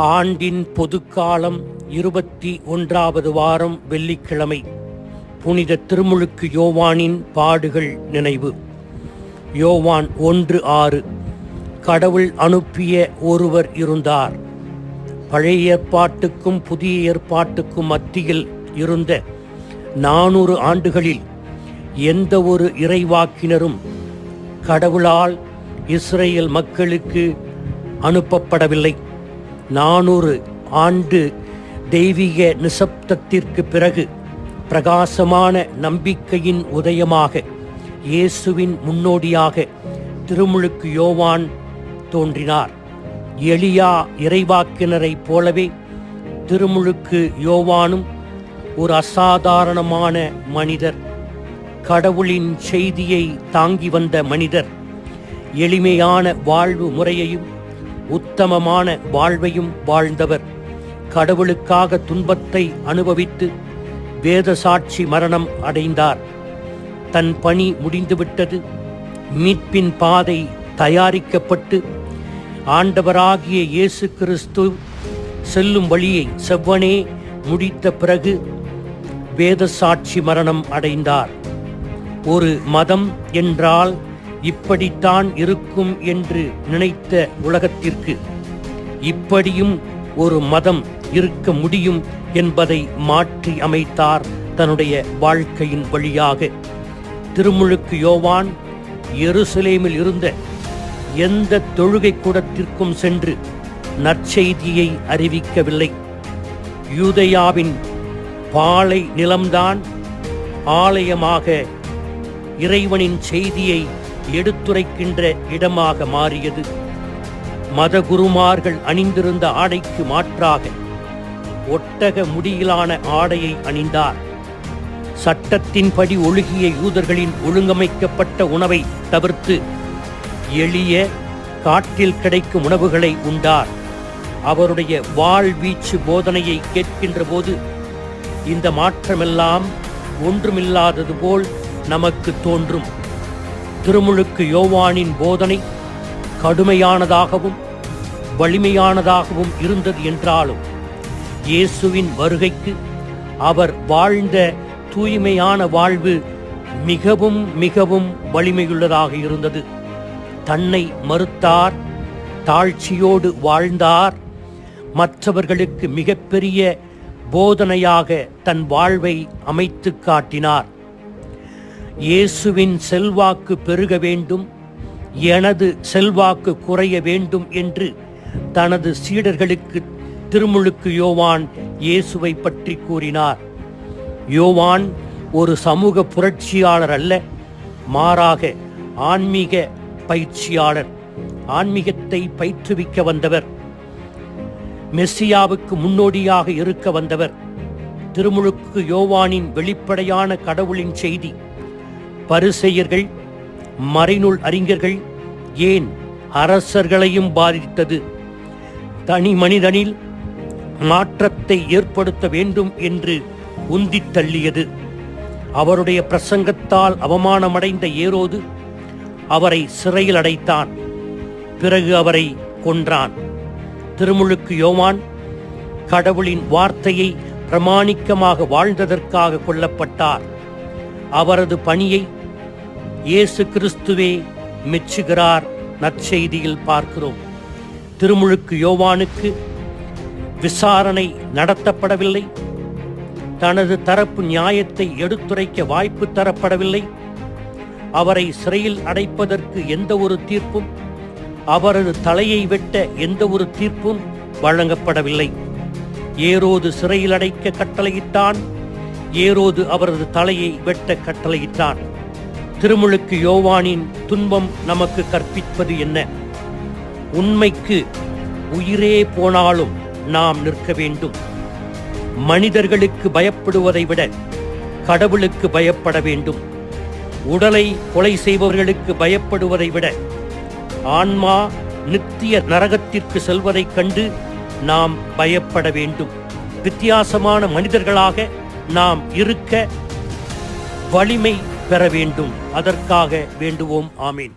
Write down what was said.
ஆண்டின் பொதுக்காலம் 21வது வாரம் வெள்ளிக்கிழமை. புனித திருமுழுக்கு யோவானின் பாடுகள் நினைவு. யோவான் 1:6. கடவுள் அனுப்பிய ஒருவர் இருந்தார். பழைய ஏற்பாட்டுக்கும் புதிய ஏற்பாட்டுக்கும் மத்தியில் இருந்த 400 ஆண்டுகளில் எந்த ஒரு இறைவாக்கினரும் கடவுளால் இஸ்ரேல் மக்களுக்கு அனுப்பப்படவில்லை. 400 ஆண்டு தெய்வீக நிசப்தத்திற்கு பிறகு பிரகாசமான நம்பிக்கையின் உதயமாக இயேசுவின் முன்னோடியாக திருமுழுக்கு யோவான் தோன்றினார். எலியா இறைவாக்கினரைப் போலவே திருமுழுக்கு யோவானும் ஒரு அசாதாரணமான மனிதர். கடவுளின் செய்தியை தாங்கி வந்த மனிதர். எளிமையான வாழ்வு முறையையும் உத்தமமான வாழ்வையும் வாழ்ந்தவர். கடவுளுக்காக துன்பத்தை அனுபவித்து வேத சாட்சி மரணம் அடைந்தார். தன் பணி முடிந்துவிட்டது, மீட்பின் பாதை தயாரிக்கப்பட்டு ஆண்டவராகிய இயேசு கிறிஸ்து செல்லும் வழியை செவ்வனே முடித்த பிறகு வேத சாட்சி மரணம் அடைந்தார். ஒரு மதம் என்றால் இப்படித்தான் இருக்கும் என்று நினைத்த உலகத்திற்கு இப்படியும் ஒரு மதம் இருக்க முடியும் என்பதை மாற்றி அமைத்தார் தன்னுடைய வாழ்க்கையின் வழியாக. திருமுழுக்கு யோவான் எருசலேமில் இருந்த எந்த தொழுகை கூடத்திற்கும் சென்று நற்செய்தியை அறிவிக்கவில்லை. யூதேயாவின் பாலை நிலம்தான் ஆலயமாக இறைவனின் செய்தியை எடுத்துரைக்கின்ற இடமாக மாறியது. மதகுருமார்கள் அணிந்திருந்த ஆடைக்கு மாற்றாக ஒட்டக முடியிலான ஆடையை அணிந்தார். சட்டத்தின்படி ஒழுகிய யூதர்களின் ஒழுங்கமைக்கப்பட்ட உணவை தவிர்த்து எளிய காட்டில் கிடைக்கும் உணவுகளை உண்டார். அவருடைய வாழ்வீச்சு போதனையை கேட்கின்ற போது இந்த மாற்றமெல்லாம் ஒன்றுமில்லாதது போல் நமக்கு தோன்றும். திருமுழுக்கு யோவானின் போதனை கடுமையானதாகவும் வலிமையானதாகவும் இருந்தது என்றாலும் இயேசுவின் வருகைக்கு அவர் வாழ்ந்த தூய்மையான வாழ்வு மிகவும் மிகவும் வலிமையுள்ளதாக இருந்தது. தன்னை மறுத்தார், தாழ்ச்சியோடு வாழ்ந்தார், மற்றவர்களுக்கு மிகப்பெரிய போதனையாக தன் வாழ்வை அமைத்து காட்டினார். இயேசுவின் செல்வாக்கு பெருக வேண்டும், எனது செல்வாக்கு குறைய வேண்டும் என்று தனது சீடர்களுக்கு திருமுழுக்கு யோவான் இயேசுவை பற்றி கூறினார். யோவான் ஒரு சமூக புரட்சியாளர் அல்ல, மாறாக ஆன்மீக பயிற்சியாளர். ஆன்மீகத்தை பயிற்றுவிக்க வந்தவர். மெஸ்ஸியாவுக்கு முன்னோடியாக இருக்க வந்தவர். திருமுழுக்கு யோவானின் வெளிப்படையான கடவுளின் செய்தி பரிசேயர்கள், மறைநூல் அறிஞர்கள், ஏன் அரசர்களையும் பாதித்தது. தனி மனிதனில் மாற்றத்தை ஏற்படுத்த வேண்டும் என்று உந்தித் தள்ளியது. அவருடைய பிரசங்கத்தால் அவமானமடைந்த ஏரோது அவரை சிறையில் அடைத்தான். பிறகு அவரை கொன்றான். திருமுழுக்கு யோவான் கடவுளின் வார்த்தையை பிரமாணிக்கமாக வாழ்ந்ததற்காக கொல்லப்பட்டார். அவரது பணியை இயேசு கிறிஸ்துவே மெச்சுகிறார். நற்செய்தியில் பார்க்கிறோம். திருமுழுக்கு யோவானுக்கு விசாரணை நடத்தப்படவில்லை. தனது தரப்பு நியாயத்தை எடுத்துரைக்க வாய்ப்பு தரப்படவில்லை. அவரை சிறையில் அடைப்பதற்கு எந்த ஒரு தீர்ப்பும், அவரது தலையை வெட்ட எந்த ஒரு தீர்ப்பும் வழங்கப்படவில்லை. ஏரோது சிறையில் அடைக்க கட்டளையிட்டான். ஏரோது அவரது தலையை வெட்ட கட்டளையிட்டான். திருமுழுக்கு யோவானின் துன்பம் நமக்கு கற்பிப்பது என்ன? உண்மைக்கு உயிரே போனாலும் நாம் நிற்க வேண்டும். மனிதர்களுக்கு பயப்படுவதை விட கடவுளுக்கு பயப்பட வேண்டும். உடலை கொலை செய்பவர்களுக்கு பயப்படுவதை விட ஆன்மா நித்திய நரகத்திற்கு செல்வதைக் கண்டு நாம் பயப்பட வேண்டும். வித்தியாசமான மனிதர்களாக நாம் இருக்க வலிமை பெற வேண்டும். அதற்காக வேண்டுவோம். ஆமீன்.